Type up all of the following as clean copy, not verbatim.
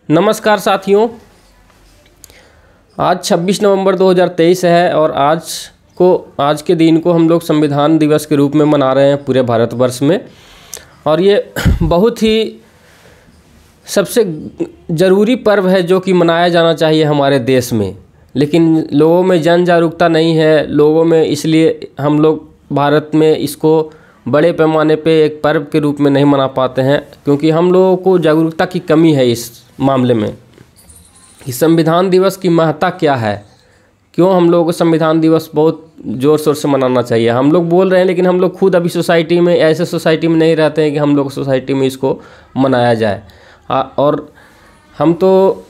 नमस्कार साथियों, आज 26 नवंबर 2023 है और आज के दिन को हम लोग संविधान दिवस के रूप में मना रहे हैं पूरे भारतवर्ष में। और ये बहुत ही सबसे ज़रूरी पर्व है जो कि मनाया जाना चाहिए हमारे देश में, लेकिन लोगों में जन जागरूकता नहीं है लोगों में, इसलिए हम लोग भारत में इसको बड़े पैमाने पे एक पर्व के रूप में नहीं मना पाते हैं, क्योंकि हम लोगों को जागरूकता की कमी है इस मामले में कि संविधान दिवस की महत्ता क्या है। क्यों हम लोगों को संविधान दिवस बहुत ज़ोर शोर से मनाना चाहिए। हम लोग बोल रहे हैं, लेकिन हम लोग खुद अभी सोसाइटी में ऐसे सोसाइटी में नहीं रहते हैं कि हम लोग सोसाइटी में इसको मनाया जाए। और हम तो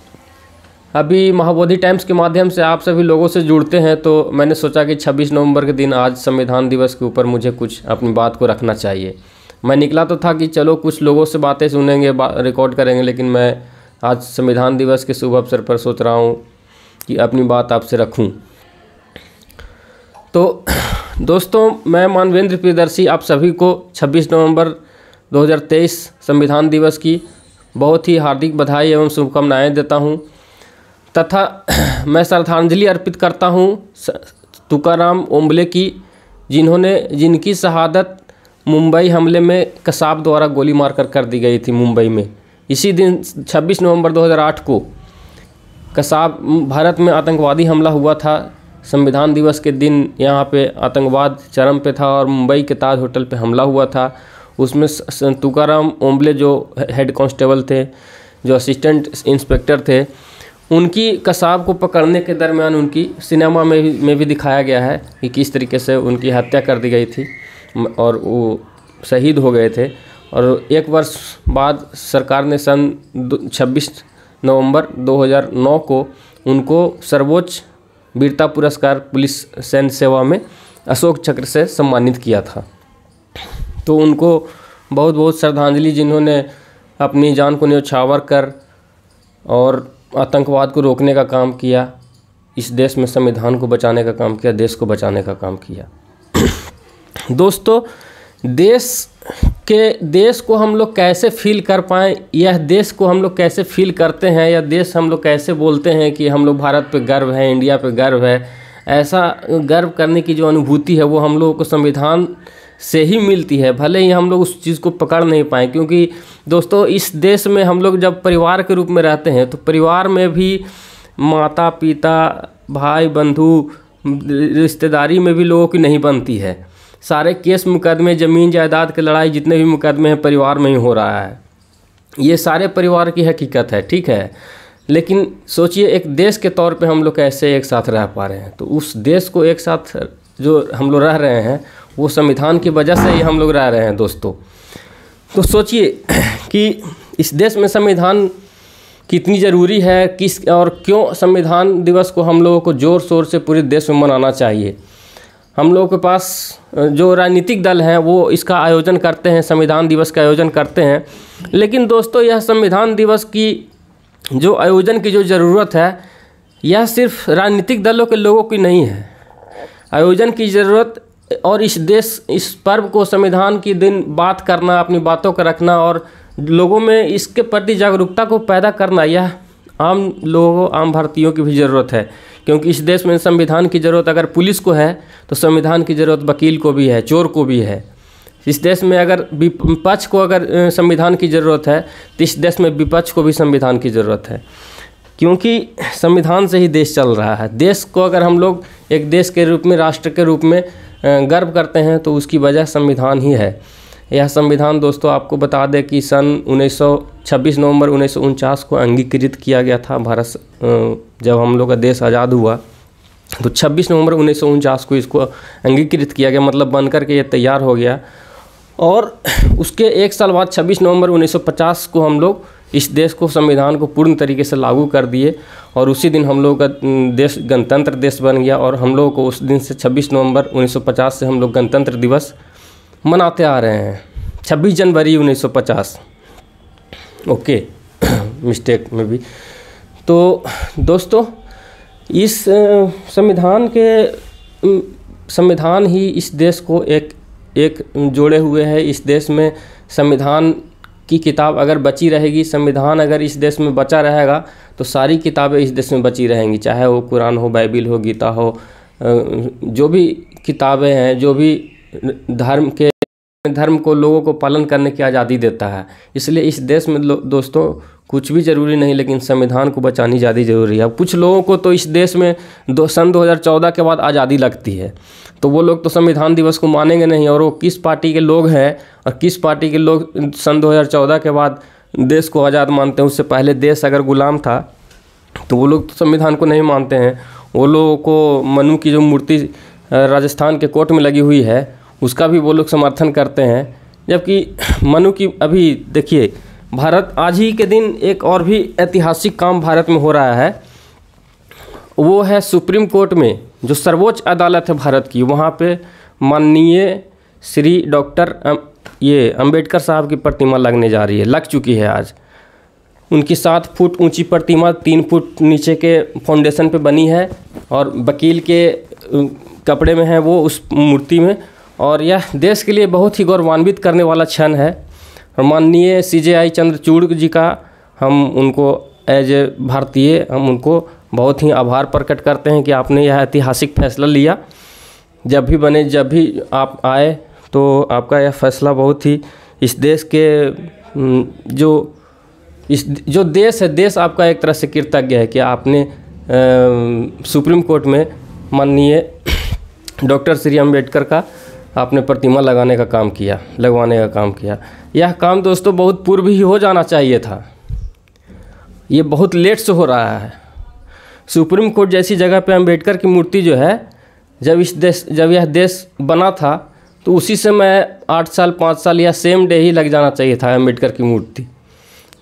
अभी महाबोधि टाइम्स के माध्यम से आप सभी लोगों से जुड़ते हैं, तो मैंने सोचा कि 26 नवंबर के दिन आज संविधान दिवस के ऊपर मुझे कुछ अपनी बात को रखना चाहिए। मैं निकला तो था कि चलो कुछ लोगों से बातें सुनेंगे, रिकॉर्ड करेंगे, लेकिन मैं आज संविधान दिवस के शुभ अवसर पर सोच रहा हूँ कि अपनी बात आपसे रखूँ। तो दोस्तों, मैं मानवेंद्र प्रियदर्शी आप सभी को 26 नवंबर 2023 संविधान दिवस की बहुत ही हार्दिक बधाई एवं शुभकामनाएँ देता हूँ तथा मैं श्रद्धांजलि अर्पित करता हूँ तुकाराम ओम्बले की, जिनकी शहादत मुंबई हमले में कसाब द्वारा गोली मारकर कर दी गई थी मुंबई में। इसी दिन 26 नवंबर 2008 को कसाब भारत में आतंकवादी हमला हुआ था। संविधान दिवस के दिन यहाँ पे आतंकवाद चरम पे था और मुंबई के ताज होटल पे हमला हुआ था। उसमें तुकाराम ओम्बले जो हेड कांस्टेबल थे, जो असिस्टेंट इंस्पेक्टर थे, उनकी कसाब को पकड़ने के दरमियान उनकी सिनेमा में भी दिखाया गया है कि किस तरीके से उनकी हत्या कर दी गई थी और वो शहीद हो गए थे। और एक वर्ष बाद सरकार ने सन 26 नवंबर 2009 को उनको सर्वोच्च वीरता पुरस्कार पुलिस सैन्य सेवा में अशोक चक्र से सम्मानित किया था। तो उनको बहुत बहुत श्रद्धांजलि, जिन्होंने अपनी जान को न्यौछावर कर और आतंकवाद को रोकने का काम किया, इस देश में संविधान को बचाने का काम किया, देश को बचाने का काम किया। दोस्तों, देश को हम लोग कैसे फील कर पाएँ, यह देश को हम लोग कैसे फील करते हैं, या देश हम लोग कैसे बोलते हैं कि हम लोग भारत पे गर्व है, इंडिया पे गर्व है, ऐसा गर्व करने की जो अनुभूति है वो हम लोगों को संविधान से ही मिलती है। भले ही हम लोग उस चीज़ को पकड़ नहीं पाएँ, क्योंकि दोस्तों इस देश में हम लोग जब परिवार के रूप में रहते हैं तो परिवार में भी माता पिता भाई बंधु रिश्तेदारी में भी लोगों की नहीं बनती है। सारे केस मुकदमे, ज़मीन जायदाद की लड़ाई, जितने भी मुकदमे हैं परिवार में ही हो रहा है। ये सारे परिवार की हकीकत है, ठीक है। लेकिन सोचिए एक देश के तौर पे हम लोग कैसे एक साथ रह पा रहे हैं। तो उस देश को एक साथ जो हम लोग रह रहे हैं वो संविधान की वजह से ही हम लोग रह रहे हैं दोस्तों। तो सोचिए कि इस देश में संविधान कितनी ज़रूरी है, किस और क्यों संविधान दिवस को हम लोगों को ज़ोर शोर से पूरे देश में मनाना चाहिए। हम लोगों के पास जो राजनीतिक दल हैं वो इसका आयोजन करते हैं, संविधान दिवस का आयोजन करते हैं, लेकिन दोस्तों यह संविधान दिवस की जो आयोजन की जो ज़रूरत है यह सिर्फ राजनीतिक दलों के लोगों की नहीं है। आयोजन की ज़रूरत और इस पर्व को संविधान के दिन बात करना, अपनी बातों को रखना और लोगों में इसके प्रति जागरूकता को पैदा करना, यह आम लोगों, आम भारतीयों की भी ज़रूरत है। क्योंकि इस देश में संविधान की ज़रूरत अगर पुलिस को है तो संविधान की ज़रूरत वकील को भी है, चोर को भी है। इस देश में अगर विपक्ष को अगर संविधान की ज़रूरत है तो इस देश में विपक्ष को भी संविधान की ज़रूरत है, क्योंकि संविधान से ही देश चल रहा है। देश को अगर हम लोग एक देश के रूप में, राष्ट्र के रूप में गर्व करते हैं तो उसकी वजह संविधान ही है। यह संविधान दोस्तों आपको बता दें कि सन 26 नवंबर 1949 को अंगीकृत किया गया था। भारत जब हम लोग का देश आज़ाद हुआ तो 26 नवंबर 1949 को इसको अंगीकृत किया गया, मतलब बनकर के ये तैयार हो गया। और उसके एक साल बाद 26 नवंबर 1950 को हम लोग इस देश को, संविधान को पूर्ण तरीके से लागू कर दिए और उसी दिन हम लोग का देश गणतंत्र देश बन गया। और हम लोगों को उस दिन से 26 नवंबर 1950 से हम लोग गणतंत्र दिवस मनाते आ रहे हैं। 26 जनवरी 1950, ओके मिस्टेक में भी। तो दोस्तों इस संविधान ही इस देश को एक जोड़े हुए है। इस देश में संविधान की किताब अगर बची रहेगी, संविधान अगर इस देश में बचा रहेगा तो सारी किताबें इस देश में बची रहेंगी, चाहे वो कुरान हो, बाइबिल हो, गीता हो, जो भी किताबें हैं, जो भी धर्म को लोगों को पालन करने की आज़ादी देता है। इसलिए इस देश में दोस्तों कुछ भी ज़रूरी नहीं, लेकिन संविधान को बचानी ज़्यादा ज़रूरी है। अब कुछ लोगों को तो इस देश में सन 2014 के बाद आज़ादी लगती है, तो वो लोग तो संविधान दिवस को मानेंगे नहीं। और वो किस पार्टी के लोग हैं और किस पार्टी के लोग सन 2014 के बाद देश को आज़ाद मानते हैं, उससे पहले देश अगर गुलाम था तो वो लोग तो संविधान को नहीं मानते हैं। वो लोगों को मनु की जो मूर्ति राजस्थान के कोर्ट में लगी हुई है उसका भी वो लोग समर्थन करते हैं, जबकि मनु की अभी देखिए, भारत आज ही के दिन एक और भी ऐतिहासिक काम भारत में हो रहा है, वो है सुप्रीम कोर्ट में जो सर्वोच्च अदालत है भारत की, वहाँ पे माननीय श्री डॉक्टर अंबेडकर साहब की प्रतिमा लगने जा रही है, लग चुकी है आज। उनकी 7 फुट ऊंची प्रतिमा 3 फुट नीचे के फाउंडेशन पे बनी है और वकील के कपड़े में है वो उस मूर्ति में, और यह देश के लिए बहुत ही गौरवान्वित करने वाला क्षण है। और माननीय CJI चंद्रचूड़ जी का हम उनको एज ए भारतीय हम उनको बहुत ही आभार प्रकट करते हैं कि आपने यह ऐतिहासिक फैसला लिया। जब भी आप आए तो आपका यह फैसला बहुत ही इस देश के जो देश है, देश आपका एक तरह से कृतज्ञ है कि आपने सुप्रीम कोर्ट में माननीय डॉक्टर श्री अंबेडकर का आपने प्रतिमा लगवाने का काम किया। यह काम दोस्तों बहुत पूर्व ही हो जाना चाहिए था, ये बहुत लेट से हो रहा है। सुप्रीम कोर्ट जैसी जगह पे अंबेडकर की मूर्ति जो है, जब यह देश बना था तो उसी समय 8 साल 5 साल या सेम डे ही लग जाना चाहिए था अम्बेडकर की मूर्ति।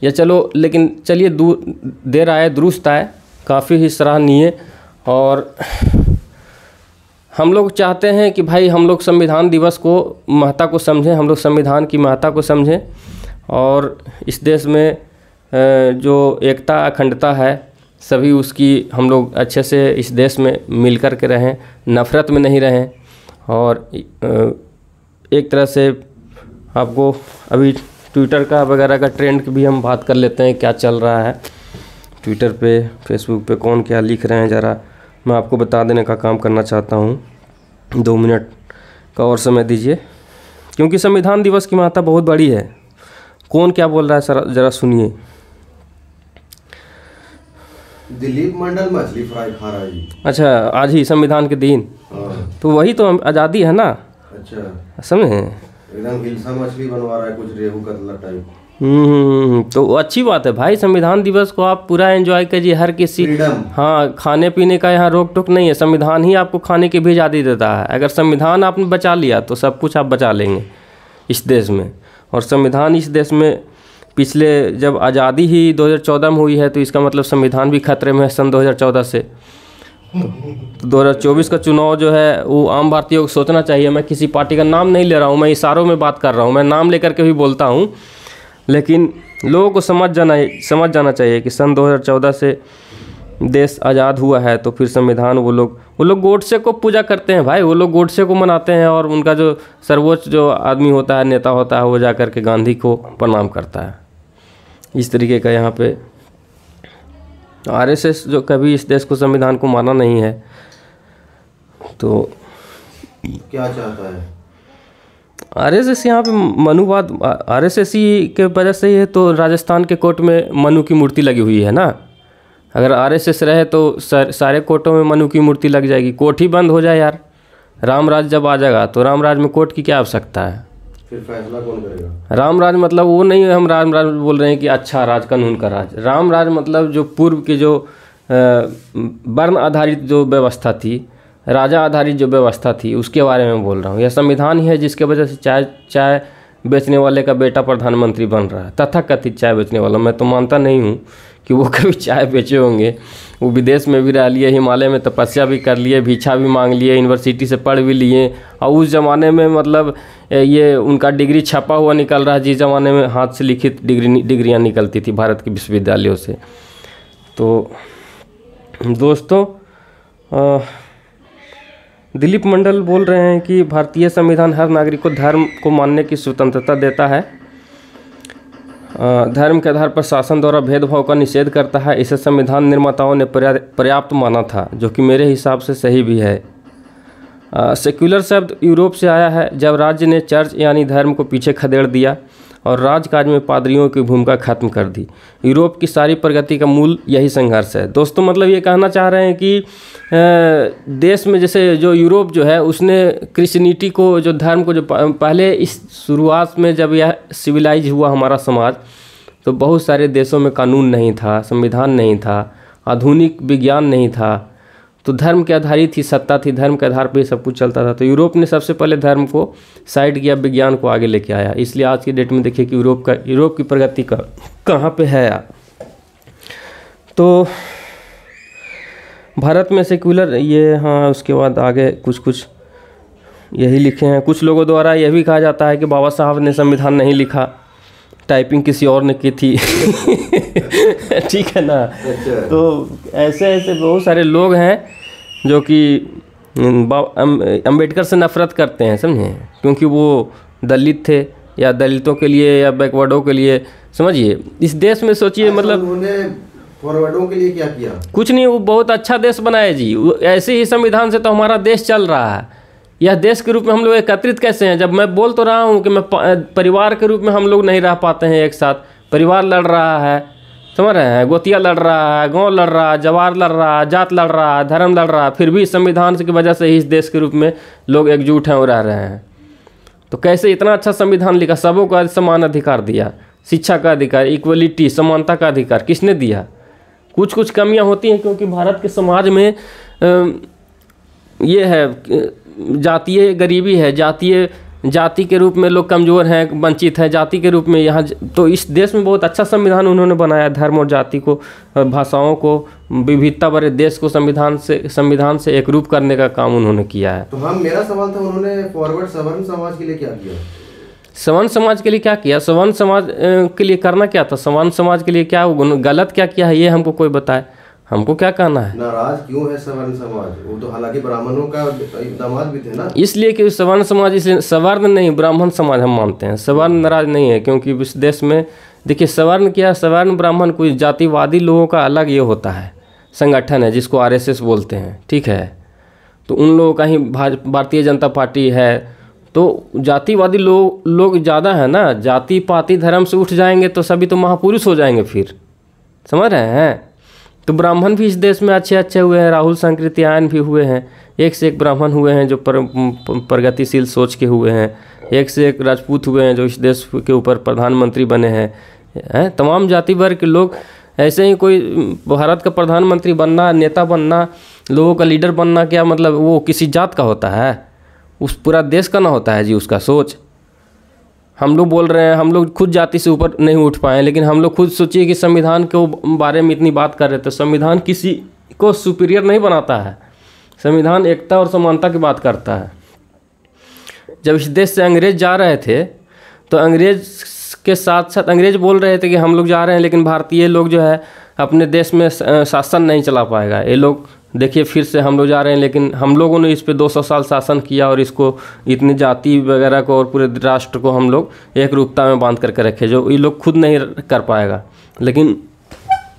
या चलो, लेकिन चलिए देर आए दुरुस्त आए, काफ़ी ही सराहनीय। और हम लोग चाहते हैं कि भाई हम लोग संविधान दिवस को महत्ता को समझें, हम लोग संविधान की महत्ता को समझें और इस देश में जो एकता अखंडता है सभी उसकी हम लोग अच्छे से इस देश में मिल कर के रहें, नफ़रत में नहीं रहें। और एक तरह से आपको अभी ट्विटर का वगैरह का ट्रेंड की भी हम बात कर लेते हैं, क्या चल रहा है ट्विटर पे, फेसबुक पे कौन क्या लिख रहे हैं, ज़रा मैं आपको बता देने का काम करना चाहता हूँ। 2 मिनट का और समय दीजिए, क्योंकि संविधान दिवस की महत्ता बहुत बड़ी है। कौन क्या बोल रहा है सर, ज़रा सुनिए। दिलीप मंडल मछली फ्राई खा रहा है। अच्छा, आज ही संविधान के दिन। तो वही तो आज़ादी है ना। अच्छा, समझे, एकदम हिलसा मछली बनवा रहा है, कुछ रेहू कतला टाइप। तो अच्छी बात है भाई, संविधान दिवस को आप पूरा एंजॉय कीजिए, हर किसी। हाँ, खाने पीने का यहाँ रोक टोक नहीं है, संविधान ही आपको खाने की भी आज़ादी देता है। अगर संविधान आपने बचा लिया तो सब कुछ आप बचा लेंगे इस देश में। और संविधान इस देश में पिछले जब आज़ादी ही 2014 में हुई है, तो इसका मतलब संविधान भी खतरे में है सन 2014 से। तो 2024 का चुनाव जो है वो आम भारतीयों को सोचना चाहिए। मैं किसी पार्टी का नाम नहीं ले रहा हूँ, मैं इशारों में बात कर रहा हूँ, मैं नाम लेकर के भी बोलता हूँ, लेकिन लोगों को समझ जाना चाहिए कि सन 2014 से देश आज़ाद हुआ है। तो फिर संविधान वो लोग गोडसे को पूजा करते हैं भाई, वो लोग गोडसे को मनाते हैं, और उनका जो सर्वोच्च जो आदमी होता है, नेता होता है, वो जा कर के गांधी को प्रणाम करता है। इस तरीके का यहाँ पे RSS जो कभी इस देश को संविधान को माना नहीं है, तो क्या चाहता है RSS यहाँ पे मनुवाद, RSS ही के वजह से ही है तो राजस्थान के कोर्ट में मनु की मूर्ति लगी हुई है ना। अगर RSS रहे तो सारे कोर्टों में मनु की मूर्ति लग जाएगी, कोर्ट ही बंद हो जाए यार। राम राज जब आ जाएगा तो राम राज में कोर्ट की क्या आवश्यकता है। फिर फैसला कौन करेगा। राम राज मतलब वो नहीं है, हम राम राज बोल रहे हैं कि अच्छा राज, कानून का राज। राम राज मतलब जो पूर्व की जो वर्ण आधारित जो व्यवस्था थी, राजा आधारित जो व्यवस्था थी, उसके बारे में बोल रहा हूँ। यह संविधान ही है जिसके वजह से चाय बेचने वाले का बेटा प्रधानमंत्री बन रहा है, तथाकथित चाय बेचने वाला। मैं तो मानता नहीं हूँ कि वो कभी चाय बेचे होंगे। वो विदेश में भी रह लिए, हिमालय में तपस्या भी कर लिए, भिक्षा भी मांग लिए, यूनिवर्सिटी से पढ़ भी लिए, और उस ज़माने में मतलब ये उनका डिग्री छपा हुआ निकल रहा है, जिस ज़माने में हाथ से लिखित डिग्रियाँ निकलती थी भारत के विश्वविद्यालयों से। तो दोस्तों, दिलीप मंडल बोल रहे हैं कि भारतीय संविधान हर नागरिक को धर्म को मानने की स्वतंत्रता देता है। धर्म के आधार पर शासन द्वारा भेदभाव का निषेध करता है। इसे संविधान निर्माताओं ने पर्याप्त माना था, जो कि मेरे हिसाब से सही भी है। सेक्युलर शब्द यूरोप से आया है, जब राज्य ने चर्च यानी धर्म को पीछे खदेड़ दिया और राजकाज में पादरियों की भूमिका खत्म कर दी। यूरोप की सारी प्रगति का मूल यही संघर्ष है। दोस्तों मतलब ये कहना चाह रहे हैं कि देश में जैसे जो यूरोप जो है उसने क्रिश्चियनिटी को, जो धर्म को, जो पहले इस शुरुआत में जब यह सिविलाइज हुआ हमारा समाज, तो बहुत सारे देशों में कानून नहीं था, संविधान नहीं था, आधुनिक विज्ञान नहीं था, तो धर्म के आधारित ही सत्ता थी, धर्म के आधार पर सब कुछ चलता था। तो यूरोप ने सबसे पहले धर्म को साइड किया, विज्ञान को आगे लेके आया। इसलिए आज की डेट में देखिए कि यूरोप की प्रगति कहाँ पे है। तो भारत में सेक्युलर ये, हाँ, उसके बाद आगे कुछ यही लिखे हैं। कुछ लोगों द्वारा यह भी कहा जाता है कि बाबा साहब ने संविधान नहीं लिखा, टाइपिंग किसी और ने की थी। ठीक है ना। तो ऐसे बहुत सारे लोग हैं जो कि अम्बेडकर से नफरत करते हैं, समझे, क्योंकि वो दलित थे या दलितों के लिए या बैकवर्डों के लिए, समझिए इस देश में सोचिए, मतलब उन्होंने फॉरवर्डों के लिए क्या किया? कुछ नहीं, वो बहुत अच्छा देश बनाया जी। ऐसे ही संविधान से तो हमारा देश चल रहा है। यह देश के रूप में हम लोग एकत्रित कैसे हैं? जब मैं बोल तो रहा हूँ कि मैं परिवार के रूप में हम लोग नहीं रह पाते हैं एक साथ। परिवार लड़ रहा है, समझ रहे हैं, गोतिया लड़ रहा है, गांव लड़ रहा है, जवार लड़ रहा है, जात लड़ रहा है, धर्म लड़ रहा है, फिर भी संविधान की वजह से ही इस देश के रूप में लोग एकजुट हैं और रह रहे हैं। तो कैसे इतना अच्छा संविधान लिखा, सबों को समान अधिकार दिया, शिक्षा का अधिकार, इक्वलिटी, समानता का अधिकार किसने दिया? कुछ कमियां होती हैं, क्योंकि भारत के समाज में ये है, जातीय गरीबी है, जाति के रूप में लोग कमज़ोर हैं, वंचित हैं जाति के रूप में यहाँ। तो इस देश में बहुत अच्छा संविधान उन्होंने बनाया, धर्म और जाति को, भाषाओं को, विविधता भरे देश को संविधान से एक रूप करने का काम उन्होंने किया है। तो मेरा सवाल था, उन्होंने फॉरवर्ड सवर्ण समाज के लिए क्या किया? सवर्ण समाज के लिए क्या किया? सवर्ण समाज के लिए करना क्या था? सवर्ण समाज के लिए क्या गलत क्या किया है, ये हमको कोई बताए, हमको क्या कहना है। नाराज क्यों है सवर्ण समाज? वो तो हालांकि ब्राह्मणों का दामाद भी थे ना। इसलिए कि सवर्ण समाज, इसलिए सवर्ण नहीं, ब्राह्मण समाज हम मानते हैं। सवर्ण नाराज नहीं है, क्योंकि इस देश में देखिए सवर्ण क्या, सवर्ण ब्राह्मण कोई जातिवादी लोगों का अलग ये होता है, संगठन है जिसको RSS बोलते हैं, ठीक है। तो उन लोगों का ही भारतीय जनता पार्टी है। तो जातिवादी लोग ज़्यादा है ना, जाति पाति धर्म से उठ जाएंगे तो सभी तो महापुरुष हो जाएंगे फिर, समझ रहे हैं। तो ब्राह्मण भी इस देश में अच्छे हुए हैं, राहुल संकृत्यायन भी हुए हैं, एक से एक ब्राह्मण हुए हैं जो प्रगतिशील सोच के हुए हैं, एक से एक राजपूत हुए हैं जो इस देश के ऊपर प्रधानमंत्री बने हैं। तमाम जाति वर्ग के लोग ऐसे ही। कोई भारत का प्रधानमंत्री बनना, नेता बनना, लोगों का लीडर बनना, क्या मतलब वो किसी जात का होता है? उस पूरा देश का ना होता है जी उसका सोच। हम लोग बोल रहे हैं, हम लोग खुद जाति से ऊपर नहीं उठ पाए, लेकिन हम लोग खुद सोचिए कि संविधान के बारे में इतनी बात कर रहे थे। संविधान किसी को सुपीरियर नहीं बनाता है, संविधान एकता और समानता की बात करता है। जब इस देश से अंग्रेज जा रहे थे तो अंग्रेज के साथ साथ अंग्रेज बोल रहे थे कि हम लोग जा रहे हैं, लेकिन भारतीय लोग जो है अपने देश में शासन नहीं चला पाएगा। ये लोग देखिए फिर से हम लोग जा रहे हैं, लेकिन हम लोगों ने इस पे 200 साल शासन किया और इसको इतनी जाति वगैरह को और पूरे राष्ट्र को हम लोग एक रूपता में बांध करके रखे, जो ये लोग खुद नहीं कर पाएगा। लेकिन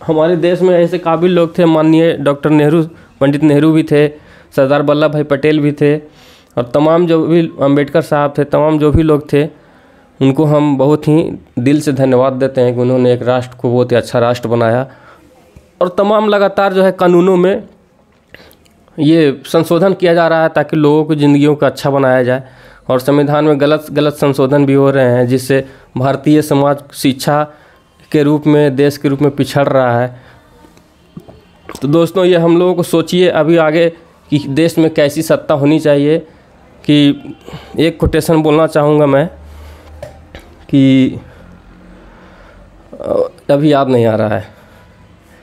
हमारे देश में ऐसे काबिल लोग थे, माननीय डॉक्टर नेहरू, पंडित नेहरू भी थे, सरदार वल्लभ भाई पटेल भी थे, और तमाम जो भी अम्बेडकर साहब थे, तमाम जो भी लोग थे, उनको हम बहुत ही दिल से धन्यवाद देते हैं कि उन्होंने एक राष्ट्र को बहुत ही अच्छा राष्ट्र बनाया। और तमाम लगातार जो है कानूनों में ये संशोधन किया जा रहा है ताकि लोगों की ज़िंदगियों को अच्छा बनाया जाए। और संविधान में गलत संशोधन भी हो रहे हैं, जिससे भारतीय समाज शिक्षा के रूप में, देश के रूप में पिछड़ रहा है। तो दोस्तों ये हम लोगों को सोचिए अभी आगे कि देश में कैसी सत्ता होनी चाहिए। कि एक कोटेशन बोलना चाहूँगा मैं कि अभी याद नहीं आ रहा है।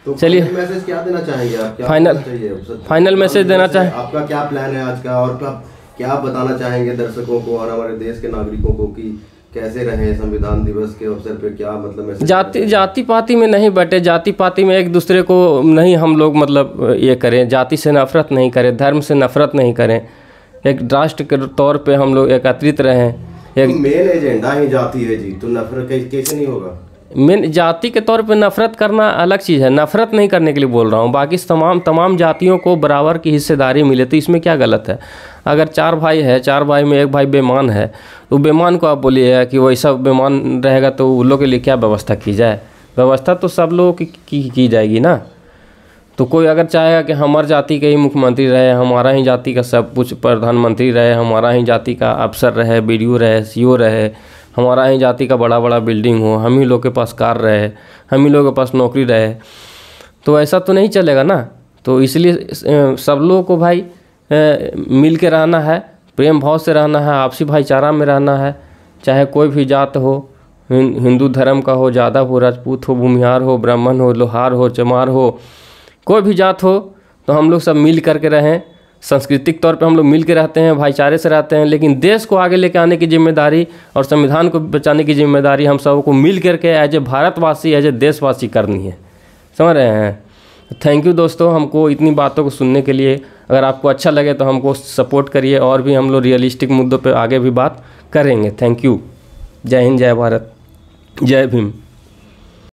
तो चलिए मैसेज क्या देना चाहेंगे आप? फाइनल मैसेज देना चाहें, आपका क्या प्लान है आज का, और क्या बताना चाहेंगे दर्शकों को और हमारे देश के नागरिकों को कि कैसे रहे संविधान दिवस के अवसर पे? क्या मतलब मैसेज? जाति पाति में नहीं बटे, जाति पाति में एक दूसरे को नहीं हम लोग मतलब ये करें, जाति से नफरत नहीं करें, धर्म से नफरत नहीं करें, एक राष्ट्र के तौर पे हम लोग एकत्रित रहें। एक मेन एजेंडा ही जाति है जी, तो नफरत कैसे नहीं होगा? मैं जाति के तौर पे नफ़रत करना अलग चीज़ है, नफ़रत नहीं करने के लिए बोल रहा हूँ। बाकी तमाम जातियों को बराबर की हिस्सेदारी मिले तो इसमें क्या गलत है। अगर 4 भाई है, 4 भाई में एक भाई बेईमान है, तो बेईमान को आप बोलिए कि वैसा बेईमान रहेगा तो उन लोगों के लिए क्या व्यवस्था की जाए। व्यवस्था तो सब लोगों की जाएगी ना। तो कोई अगर चाहेगा कि हमारी जाति के ही मुख्यमंत्री रहे, हमारा ही जाति का सब कुछ प्रधानमंत्री रहे, हमारा ही जाति का अफसर रहे, BDO रहे, CO रहे, हमारा ही जाति का बड़ा बड़ा बिल्डिंग हो, हम ही लोग के पास कार रहे, हम ही लोग के पास नौकरी रहे, तो ऐसा तो नहीं चलेगा ना। तो इसलिए सब लोगों को भाई मिल के रहना है, प्रेम भाव से रहना है, आपसी भाईचारा में रहना है। चाहे कोई भी जात हो, हिंदू धर्म का हो, यादव हो, राजपूत हो, भूमिहार हो, ब्राह्मण हो, लोहार हो, चमार हो, कोई भी जात हो, तो हम लोग सब मिल करके रहें। सांस्कृतिक तौर पे हम लोग मिल के रहते हैं, भाईचारे से रहते हैं, लेकिन देश को आगे लेके आने की जिम्मेदारी और संविधान को बचाने की जिम्मेदारी हम सबको मिल करके एज ए भारतवासी, एज ए देशवासी करनी है। समझ रहे हैं। थैंक यू दोस्तों, हमको इतनी बातों को सुनने के लिए। अगर आपको अच्छा लगे तो हमको सपोर्ट करिए, और भी हम लोग रियलिस्टिक मुद्दों पे आगे भी बात करेंगे। Thank you. जय हिंद, जय भारत, जय भीम।